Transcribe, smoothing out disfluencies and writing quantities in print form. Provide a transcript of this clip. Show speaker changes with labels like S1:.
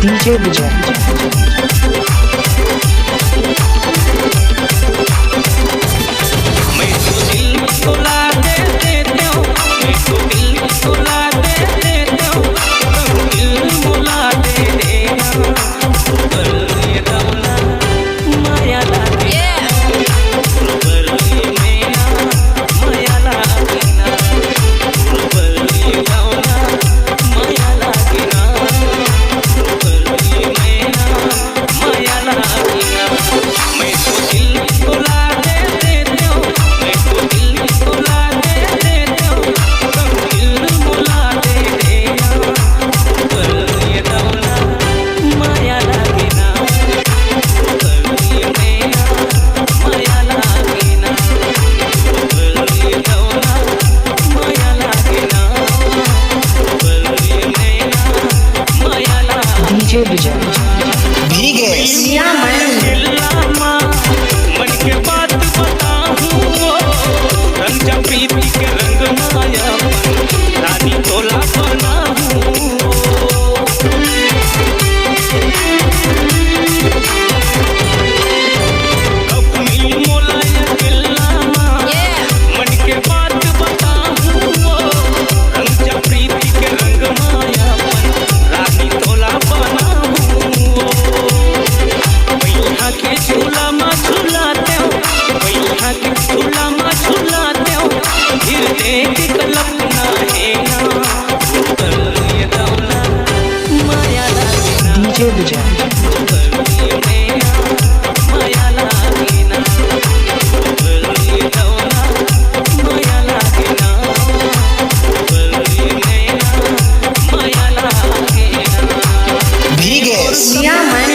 S1: DJ Vijay. DJ Vijay.
S2: भीगे
S3: मन के बात बताऊं रंजा प्रीति के रंग माया रानी तोला मन के बात बताऊं रंजा प्रीति के रंग माया रानी तोला के झूला मा झूलाते हो भैया के झूला मा झूलाते हो फिर देख कल्पना है ना कर ये दौला माया लागे ना
S1: DJ Vijay.
S3: कर ये माया लागे ना कर ये दौला माया लागे ना कर ये माया लागे ना
S2: भीगे
S4: Yeah, man.